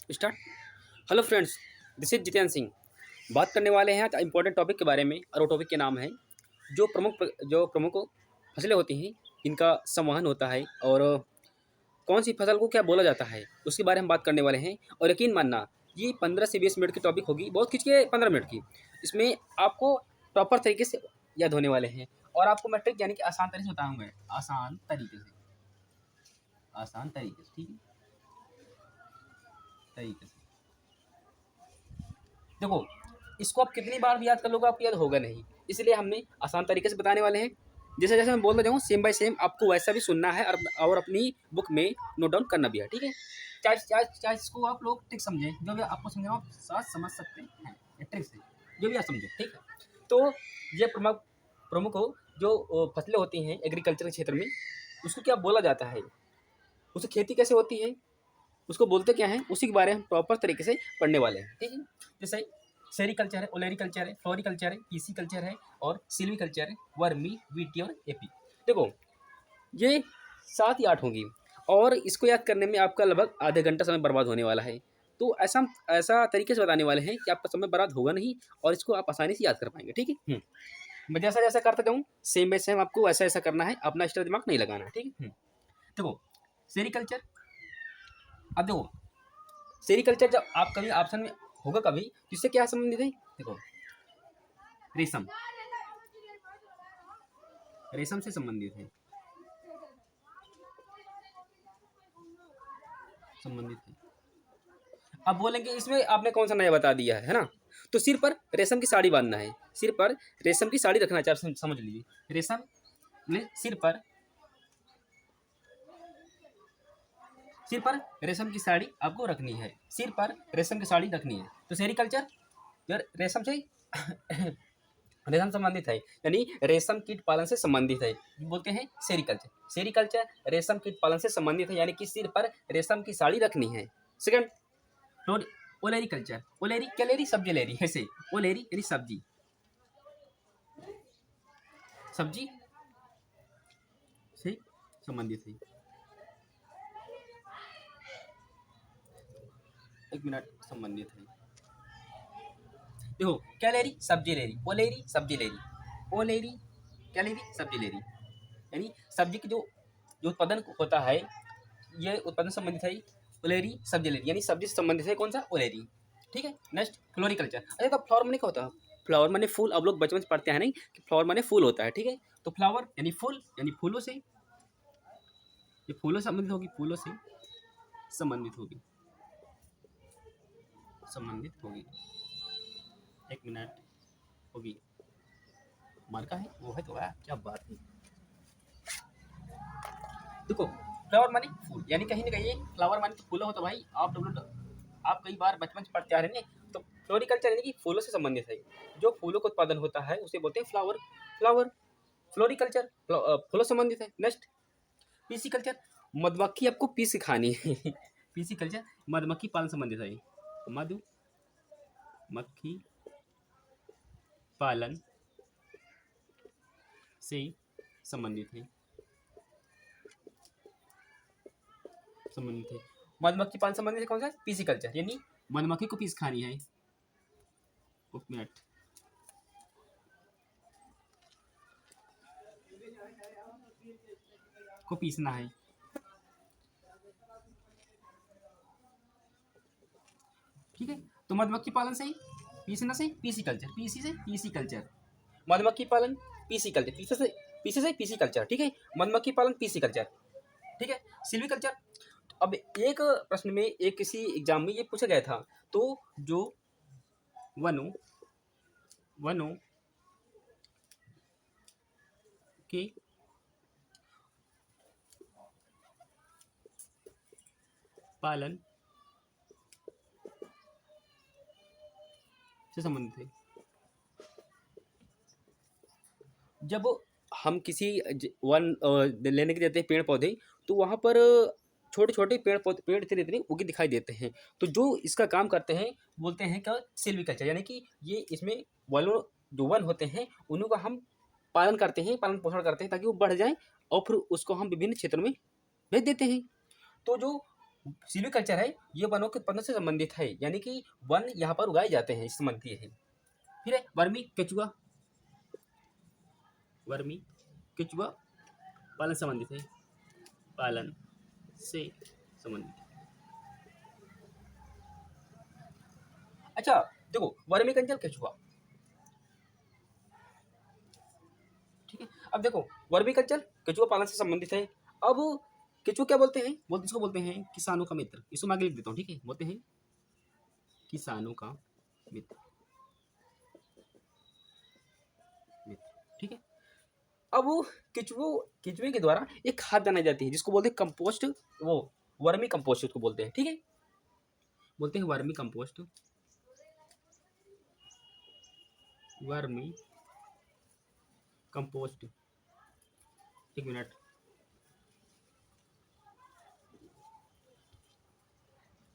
Start. Hello friends, this is Jitendra Singh. बात करने वाले हैं आज इंपॉर्टेंट टॉपिक के बारे में और वो टॉपिक के नाम है जो प्रमुख फसलें होती हैं, इनका संवहन होता है और कौन सी फसल को क्या बोला जाता है उसके बारे में बात करने वाले हैं। और यकीन मानना, ये 15 से 20 मिनट की टॉपिक होगी, बहुत खींच के 15 मिनट की। इसमें आपको प्रॉपर तरीके से याद होने वाले हैं और आपको मैं ट्रिक यानी कि आसान तरीके से बताऊंगा। आसान तरीके से, आसान तरीके से, ठीक है, तरीके से। देखो, इसको आप कितनी बार भी याद कर लोगे आपको याद होगा नहीं, इसलिए हमने आसान तरीके से बताने वाले हैं। जैसे जैसे मैं बोलता जाऊँ सेम बाय सेम आपको वैसा भी सुनना है और अपनी बुक में नोट डाउन करना भी है, ठीक है। चाहे चाहे चाहे इसको आप लोग ट्रिक समझें, जो भी आपको समझे आप साथ समझ सकते हैं ट्रिक से, जो भी आप समझे, ठीक है। तो ये प्रमुख प्रमुख हो जो फसलें होती हैं एग्रीकल्चर के क्षेत्र में, उसको क्या बोला जाता है, उसकी खेती कैसे होती है, उसको बोलते क्या है, उसी के बारे में प्रॉपर तरीके से पढ़ने वाले हैं, ठीक है। जैसे सेरिकल्चर है, ओलेरिकल्चर है, फ्लोरिकल्चर है, पीसी कल्चर है और सिल्वीकल्चर है, वर्मी, वीटी और एपी। देखो, ये 7 या 8 होंगी और इसको याद करने में आपका लगभग आधे घंटा समय बर्बाद होने वाला है। तो ऐसा ऐसा तरीके से बताने वाले हैं कि आपका समय बर्बाद होगा नहीं और इसको आप आसानी से याद कर पाएंगे, ठीक है। मैं जैसा जैसा करता जाऊँ सेम बाय सेम आपको वैसा ऐसा करना है, अपना एक्स्ट्रा दिमाग नहीं लगाना है, ठीक है। देखो, सेरिकल्चर, अब देखो, सेरिकल्चर जब आप कभी ऑप्शन में होगा कभी तो इससे क्या संबंधित है। देखो, रेशम, रेशम से संबंधित है, संबंधित है। अब बोलेंगे इसमें आपने कौन सा नया बता दिया है ना। तो सिर पर रेशम की साड़ी बांधना है, सिर पर रेशम की साड़ी रखना चाहिए, आप समझ लीजिए। रेशम ने सिर पर रेशम की साड़ी आपको रखनी है, सिर पर रेशम की साड़ी रखनी है। तो सेरिकल्चर यार रेशम से रेशम संबंधित है, यानी रेशम कीट पालन से संबंधित है, बोलते हैं सेरिकल्चर। सेरिकल्चर रेशम कीट पालन से संबंधित है, यानी कि सिर पर रेशम की साड़ी रखनी है। सेकंड, ओलेरी कल्चर, ओलेरी क्या लेरी, सब्जी लेरी, ऐसे ओलेरी यानी सब्जी, सब्जी से संबंधित है। एक मिनट, संबंधित है। देखो, क्या लेरी, सब्जी लेरी, ओलेरी सब्जी लेरी, ओलेरी क्या लेरी, सब्जी लेरी, यानी सब्जी की जो जो उत्पादन होता है, ये उत्पादन संबंधित है। ओलेरी सब्जी लेरी यानी सब्जी से संबंधित है, कौन सा, ओलेरी, ठीक है। Next, floriculture. अरे तो फ्लावर माने क्या होता है, फ्लावर माने फूल। अब लोग बचपन से पढ़ते हैं नहीं कि फ्लावर माने फूल होता है, ठीक है। तो फ्लावर यानी फूल, यानी फूलों से, ये फूलों से संबंधित होगी, फूलों से संबंधित होगी, संबंधित होगी। एक मिनट, होगी, मार्का है वो है, तो क्या बात है। देखो, फ्लावर माने फूल, यानी कहीं ना कहीं फ्लावर माने तो फूल हो, तो भाई आप कई बार बचपन से पढ़ते आ रहे हैं। तो फ्लोरिकल्चर यानी कि फूलों से संबंधित है, जो फूलों का उत्पादन होता है उसे बोलते हैं फ्लावर, फ्लावर। फ्लोरिकल्चर फूलों से संबंधित है। नेक्स्ट, पीसी कल्चर, मधुमक्खी आपको पीस खानी है पीसी कल्चर मधुमक्खी पालन संबंधित है, मधुमक्खी पालन से संबंधित है, संबंधित है। मधुमक्खी पालन संबंधित है, कौन सा, पीसी कल्चर, यानी मधुमक्खी को पीस खानी है। एक मिनट, को पीसना है, ठीक है। तो मधुमक्खी पालन से, पीसना से पीसी कल्चर, पीसी से पीसी कल्चर, मधुमक्खी पालन पीसी कल्चर, पीसे से पीसी कल्चर, ठीक है। मधुमक्खी पालन पीसी कल्चर, ठीक है। सिल्वी कल्चर। अब एक प्रश्न में, एक किसी एग्जाम में ये पूछा गया था, तो जो वनों वनों के पालन से संबंधित है। जब हम किसी वन लेने के जाते हैं पेड़ पौधे, तो वहाँ पर छोटे छोटे पेड़ पौधे, पेड़ इतने इतने उगे दिखाई देते हैं। तो जो इसका काम करते हैं बोलते हैं क्या, सिल्वीकल्चर, यानी कि ये इसमें वनों, जो वन होते हैं उन्हीं का हम पालन करते हैं, पालन पोषण करते हैं ताकि वो बढ़ जाए और फिर उसको हम विभिन्न क्षेत्रों में भेज देते हैं। तो जो सिल्वीकल्चर है, ये वनों के उत्पादन से संबंधित है, यानी कि वन यहाँ पर उगाए जाते हैं, इस संबंधी है। फिर है वर्मी केचुआ, वर्मी केचुआ पालन संबंधित है, पालन से संबंधित। अच्छा देखो वर्मी कंजर केचुआ, ठीक है। अब देखो वर्मी कल्चर केचुआ पालन से संबंधित है। अब केचुआ क्या बोलते हैं, इसको बोलते हैं किसानों का मित्र, इसको मैं आगे लिख देता हूँ, ठीक है। बोलते हैं किसानों का मित्र, ठीक है। अब केचुए के द्वारा एक खाद बनाई जाती है जिसको बोलते हैं कंपोस्ट, वो वर्मी कंपोस्ट उसको बोलते हैं, ठीक है। बोलते हैं वर्मी कंपोस्ट, वर्मी कंपोस्ट। एक मिनट,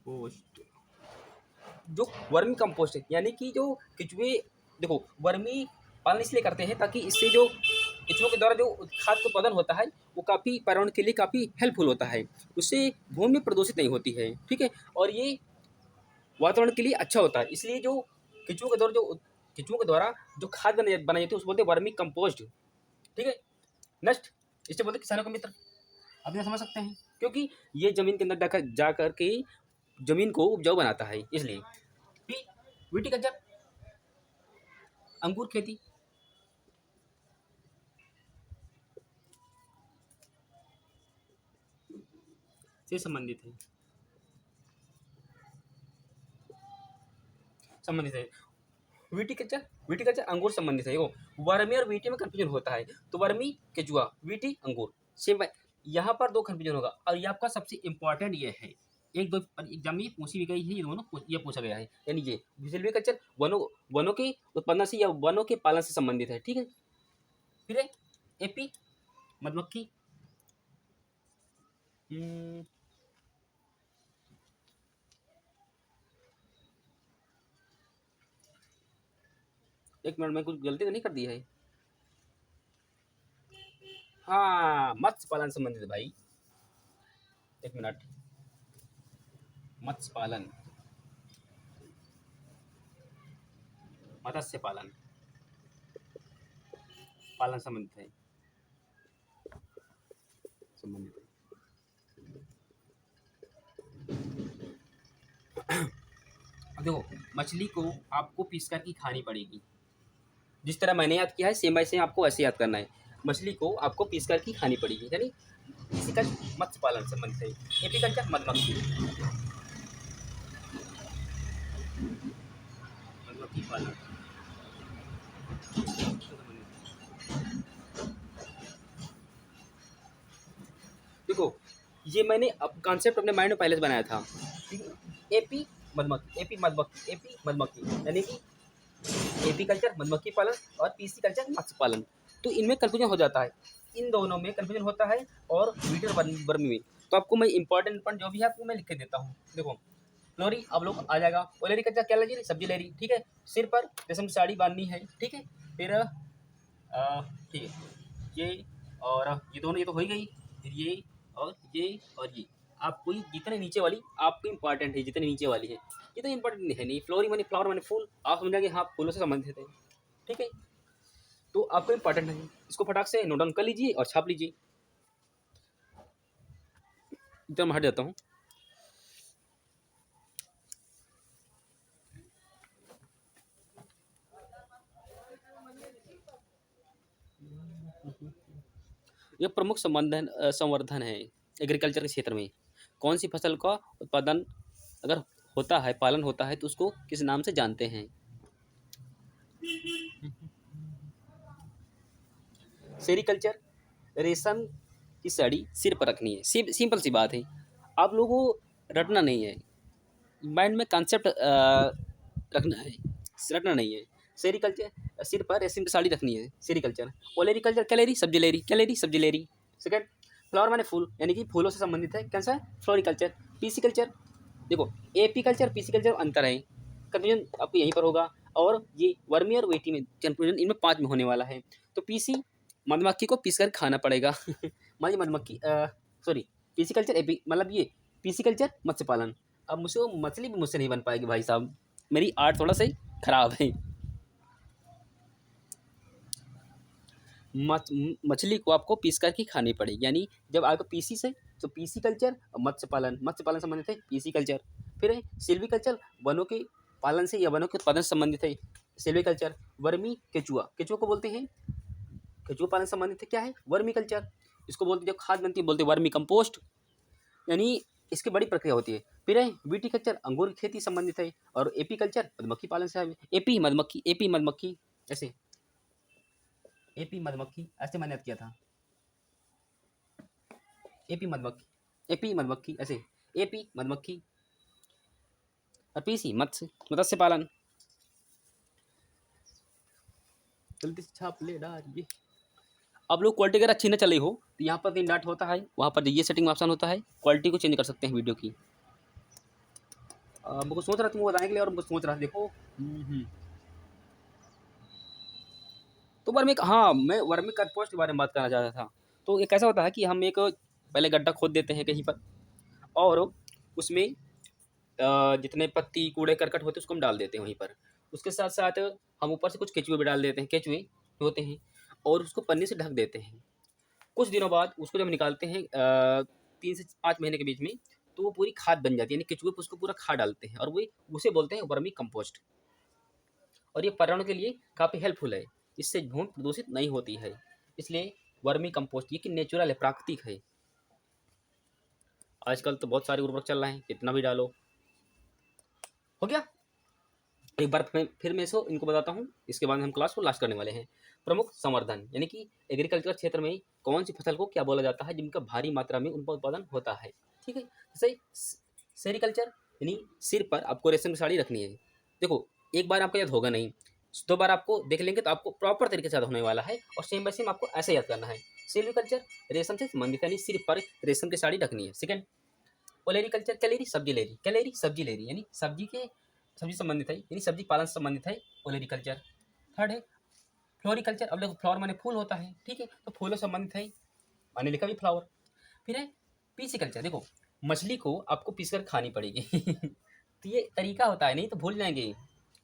पोस्ट, जो वर्मी कंपोस्ट है, यानी कि जो केचुए, देखो वर्मी पालन इसलिए करते हैं ताकि इससे जो केचुओं के द्वारा जो खाद का उत्पादन होता है वो काफ़ी पर्यावरण के लिए काफ़ी हेल्पफुल होता है, उससे भूमि प्रदूषित नहीं होती है, ठीक है। और ये वातावरण के लिए अच्छा होता है, इसलिए जो केचुओं के द्वारा जो खाद बनाई जाती है उसको बोलते हैं वर्मी कंपोस्ट, ठीक है। नेक्स्ट, इससे बोलते हैं किसानों का मित्र। आप ये समझ सकते हैं क्योंकि ये जमीन के अंदर जा कर के जमीन को उपजाऊ बनाता है, इसलिए। फिर विटीकल्चर, अंगूर खेती, से संबंधित है, विटीकल्चर अंगूर संबंधित है। वो वर्मी और वीटी में कंफ्यूजन होता है, तो वर्मी केचुआ, वीटी अंगूर, सेम। यहाँ पर दो कंफ्यूजन होगा, और ये आपका सबसे इंपॉर्टेंट ये है, एक दो एग्जाम में पूछी भी गई है, ये दोनों ये पूछा गया है, यानी ये सिल्वीकल्चर वनों के उत्पादन से या वनों के पालन से संबंधित है, ठीक है। फिर है एपी मधुमक्खी, एक मिनट में कुछ गलती तो नहीं कर दी है। हाँ, मत्स्य पालन संबंधित भाई, एक मिनट, मत्स्य पालन, मत्स्य पालन पालन संबंधित है, संबंधित है। देखो मछली को आपको पीस कर के खानी पड़ेगी, जिस तरह मैंने याद किया है सेम बाय सेम आपको ऐसे याद करना है। मछली को आपको पीस कर के खानी पड़ेगी, यानी इसी का मत्स्य पालन संबंधित है। एपीकल्चर मधुमक्खी, मधुमक्खी पालन, देखो ये मैंने अब कॉन्सेप्ट अपने माइंड में पहले से बनाया था, एपी मधुमक्खी, यानी कि एपीकल्चर मधुमक्खी पालन और पीसी कल्चर मत्स्य पालन, तो इनमें कंफ्यूजन हो जाता है, इन दोनों में कंफ्यूजन होता है, और वीटर वर्मी में। तो आपको मैं इंपॉर्टेंट पॉइंट जो भी है आपको मैं लिख के देता हूँ। देखो फ्लोरी, आप लोग आ जाएगा, ओलेरी कल्चर क्या लीजिए, सब्जी लेरी, ठीक है। सिर पर रेशम साड़ी बांधनी है, ठीक है। फिर ठीक है, ये और ये दोनों, ये तो हो ही गई, फिर ये और ये आपको जितने नीचे वाली आपको इंपॉर्टेंट है, जितने नीचे वाली है ये तो इंपॉर्टेंट है नहीं। फ्लोरी मानी फ्लावर मानी फूल, आप समझाएंगे हाँ फूलों से संबंधित है, ठीक है। तो आपको इंपॉर्टेंट है, इसको फटाक से नोट डाउन कर लीजिए और छाप लीजिए। एकदम हट जाता हूँ। यह प्रमुख संवर्धन है एग्रीकल्चर के क्षेत्र में। कौन सी फसल का उत्पादन अगर होता है, पालन होता है, तो उसको किस नाम से जानते हैं? सेरीकल्चर, रेशम की साड़ी सिर पर रखनी है, सिंपल सी बात है, आप लोगों को रटना नहीं है, माइंड में कॉन्सेप्ट रखना है, रटना नहीं है। सेरीकल्चर, सिर पर रेशम की साड़ी रखनी है, सेरीकल्चर। ओलेरीकल्चर, कैलेरी सब्जी लेरी। सेकंड, फ्लावर माने फूल, यानी कि फूलों से संबंधित है, कैसा है, फ्लोरिकल्चर। पीसीकल्चर, देखो एपीकल्चर पीसीकल्चर अंतर है, कंफ्यूजन आपको यहीं पर होगा, और ये वर्मी और वेटी में कंफ्यूजन इनमें 5 में होने वाला है। तो पीसी, मधुमक्खी को पीस कर खाना पड़ेगा। मान लीजिए मधुमक्खी, सॉरी पीसीकल्चर एपी मतलब ये पीसीकल्चर मत्स्य पालन। अब मुझसे वो मछली भी मुझसे नहीं बन पाएगी भाई साहब, मेरी आर्ट थोड़ा सा खराब है। मछली को आपको पीस करके खानी पड़ेगी, यानी जब आपको पीसी से, तो पीसी कल्चर और मत्स्य पालन संबंधित है पीसी कल्चर। फिर है सिल्वीकल्चर, वनों के पालन से या वनों के उत्पादन से संबंधित है सिल्वीकल्चर। वर्मी केचुआ, केचुआ को बोलते हैं, केचुआ पालन संबंधित है क्या है वर्मी कल्चर। इसको बोलते हैं जब खाद बनती है बोलते हैं वर्मी कंपोस्ट, यानी इसकी बड़ी प्रक्रिया होती है। फिर है विटीकल्चर, अंगूर की खेती संबंधित है। और एपी कल्चर, मधुमक्खी पालन से है। एपी मधुमक्खी ऐसे, एपी मधुमक्खी ऐसे मैंने याद किया था, एपी मधुमक्खी ऐसे, एपी मधुमक्खी। और पीसी मत्स्य पालन। जल्दी से छाप ले डालिए। अब लोग क्वालिटी अगर अच्छी ना चली हो तो यहाँ पर 3 डॉट होता है, वहाँ पर ये सेटिंग ऑप्शन होता है, क्वालिटी को चेंज कर सकते हैं वीडियो की। मुझको सोच रहा था तुमको बताने के लिए, और मुझको सोच रहा था देखो। तो मैं वर्मी कंपोस्ट के बारे में बात करना चाहता था। तो ये कैसा होता है कि हम एक पहले गड्ढा खोद देते हैं कहीं पर, और उसमें जितने पत्ती कूड़े करकट होते हैं उसको हम डाल देते हैं वहीं पर। उसके साथ साथ हम ऊपर से कुछ केचुए भी डाल देते हैं, केचुए होते हैं, और उसको पन्नी से ढक देते हैं। कुछ दिनों बाद उसको जब निकालते हैं 3 से 5 महीने के बीच में, तो वो पूरी खाद बन जाती है, यानी केचुए पर उसको पूरा खाद डालते हैं, और वो उसे बोलते हैं वर्मी कंपोस्ट। और ये पर्यावरण के लिए काफ़ी हेल्पफुल है, इससे भूमि प्रदूषित नहीं होती है। इसलिए वर्मी कंपोस्ट ये कि नेचुरल है, प्राकृतिक है। आजकल तो बहुत सारे उर्वरक चल रहे हैं, कितना भी डालो। हो गया। एक बार फिर मैं इसको इनको बताता हूँ, इसके बाद हम क्लास को लास्ट करने वाले हैं। प्रमुख संवर्धन, यानी कि एग्रीकल्चर क्षेत्र में कौन सी फसल को क्या बोला जाता है जिनका भारी मात्रा में उनका उत्पादन होता है। ठीक है, जैसे सेरिकल्चर, यानी सिर पर आपको रेशम की साड़ी रखनी है। देखो, एक बार आपको याद होगा नहीं, 2 बार आपको देख लेंगे तो आपको प्रॉपर तरीके से याद होने वाला है, और सेम बाय सेम आपको ऐसे याद करना है। सिल्वीकल्चर, रेशम से संबंधित, यानी सिर पर रेशम की साड़ी रखनी है। सेकंड, ओलेरीकल्चर, कैलेरी सब्जी लेरी, कैलेरी सब्जी लेरी, यानी सब्जी संबंधित है, यानी सब्जी पालन से संबंधित है ओलेरीकल्चर। थर्ड है फ्लोरिकल्चर, अब देखो फ्लावर माने फूल होता है, ठीक है, तो फूलों से संबंधित है, माने लिखा भी फ्लावर। फिर है पीसीकल्चर, देखो मछली को आपको पीस कर खानी पड़ेगी तो ये तरीका होता है, नहीं तो भूल जाएंगे,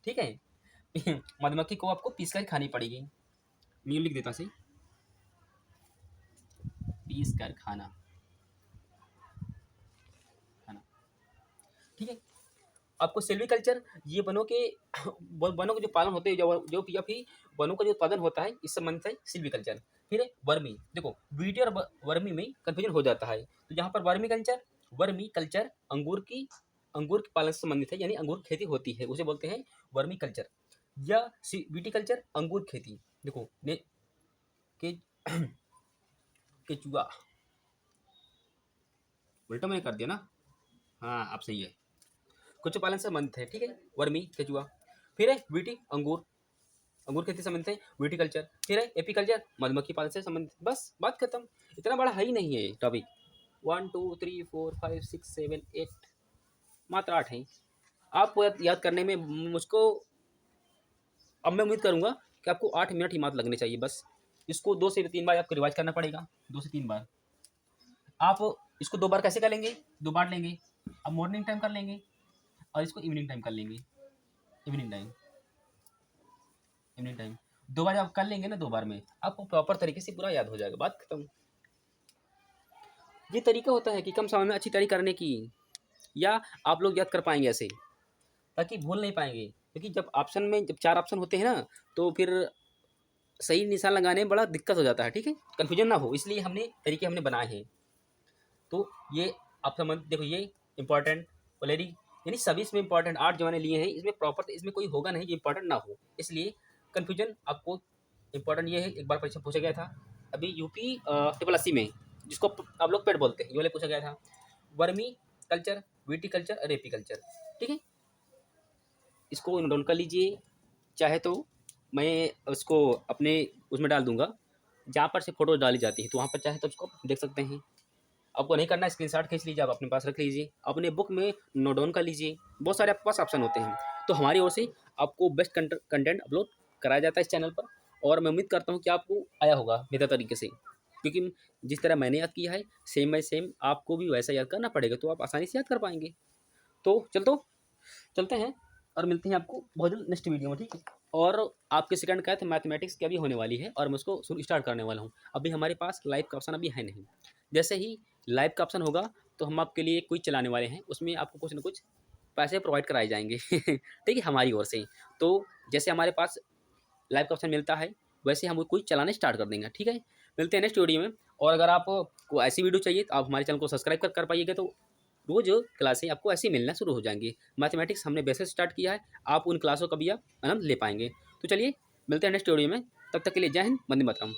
ठीक है मधुमक्खी को आपको पीस कर खानी पड़ेगी। मैं लिख देता सही, पीस कर खाना, ठीक है। आपको सिल्वीकल्चर, ये वनों के जो पालन होते हैं, जो या फिर वनों का जो उत्पादन होता है, इस संबंधित है सिल्वीकल्चर। फिर है वर्मी, देखो वीटी और वर्मी में कंफ्यूजन हो जाता है, तो यहाँ पर वर्मी कल्चर अंगूर के पालन से संबंधित है, यानी अंगूर की खेती होती है, उसे बोलते हैं वर्मी कल्चर। या वीटी कल्चर अंगूर खेती, देखो ने के केचुआ, उल्टा मैंने कर दिया ना, हाँ आप सही है, कुछ पालन से संबंधित है, ठीक है, वर्मी केचुआ। फिर है वीटी अंगूर खेती से संबंधित है विटीकल्चर। फिर है एपीकल्चर, मधुमक्खी पालन से संबंधित। बस बात खत्म, इतना बड़ा है ही नहीं है टॉपिक। 1 2 3 4 5 6 7 8, मात्र 8 है। आपको याद करने में मुझको, अब मैं उम्मीद करूंगा कि आपको 8 मिनट ही मात्र लगने चाहिए बस। इसको 2 से 3 बार आपको रिवाइज करना पड़ेगा, 2 से 3 बार। आप इसको 2 बार कैसे कर लेंगे, 2 बार लेंगे, अब मॉर्निंग टाइम कर लेंगे, और इसको इवनिंग टाइम कर लेंगे, इवनिंग टाइम 2 बार आप कर लेंगे ना, 2 बार में आपको प्रॉपर तरीके से पूरा याद हो जाएगा, बात खत्म। ये तरीका होता है कि कम समय में अच्छी तैयारी करने की, या आप लोग याद कर पाएंगे ऐसे, ताकि भूल नहीं पाएंगे, क्योंकि जब 4 ऑप्शन होते हैं ना, तो फिर सही निशान लगाने में बड़ा दिक्कत हो जाता है, ठीक है, कन्फ्यूजन ना हो, इसलिए तरीके हमने बनाए हैं। तो ये आप समझ, देखो ये इंपॉर्टेंट ऑलरेडी, यानी सभी इसमें इंपॉर्टेंट 8 जो मैंने लिए हैं, इसमें प्रॉपर, इसमें कोई होगा नहीं जो इंपॉर्टेंट ना हो, इसलिए कन्फ्यूजन आपको इंपॉर्टेंट ये है। एक बार परीक्षा पूछा गया था अभी यूपी 80 में, जिसको आप लोग पेड़ बोलते हैं, ये वाले पूछा गया था, वर्मी कल्चर, वीटी कल्चर और एपी कल्चर, ठीक है। इसको नोट कर लीजिए, चाहे तो मैं उसको अपने उसमें डाल दूंगा जहाँ पर से फोटो डाली जाती है, तो वहाँ पर चाहे तो उसको देख सकते हैं। आपको नहीं करना, स्क्रीनशॉट खींच लीजिए, आप अपने पास रख लीजिए, अपने बुक में नोट डाउन कर लीजिए, बहुत सारे आपके पास ऑप्शन होते हैं। तो हमारी ओर से आपको बेस्ट कंटेंट अपलोड कराया जाता है इस चैनल पर, और मैं उम्मीद करता हूँ कि आपको आया होगा बेहतर तरीके से। क्योंकि जिस तरह मैंने याद किया है सेम बाय सेम आपको भी वैसा याद करना पड़ेगा, तो आप आसानी से याद कर पाएंगे। तो चलते हैं और मिलते हैं आपको बहुत जल्द नेक्स्ट वीडियो में, ठीक है। और आपके सेकंड का है मैथमेटिक्स की अभी होने वाली है और मैं उसको शुरू स्टार्ट करने वाला हूँ। अभी हमारे पास लाइव का ऑप्शन अभी है नहीं। जैसे ही लाइव का ऑप्शन होगा तो हम आपके लिए क्विज चलाने वाले हैं, उसमें आपको कुछ ना कुछ पैसे प्रोवाइड कराए जाएंगे ठीक है, हमारी ओर से। तो जैसे हमारे पास लाइव का ऑप्शन मिलता है वैसे हम वो क्विज चलाने स्टार्ट कर देंगे, ठीक है। मिलते हैं नेक्स्ट वीडियो में। और अगर आपको ऐसी वीडियो चाहिए तो आप हमारे चैनल को सब्सक्राइब कर पाइएगा, तो रोज क्लासें आपको ऐसे ही मिलना शुरू हो जाएंगी। मैथमेटिक्स हमने बेसिक स्टार्ट किया है, आप उन क्लासों का भी आप आनंद ले पाएंगे। तो चलिए मिलते हैं नेक्स्ट वीडियो में, तब तक के लिए जय हिंद, वंदे मातरम।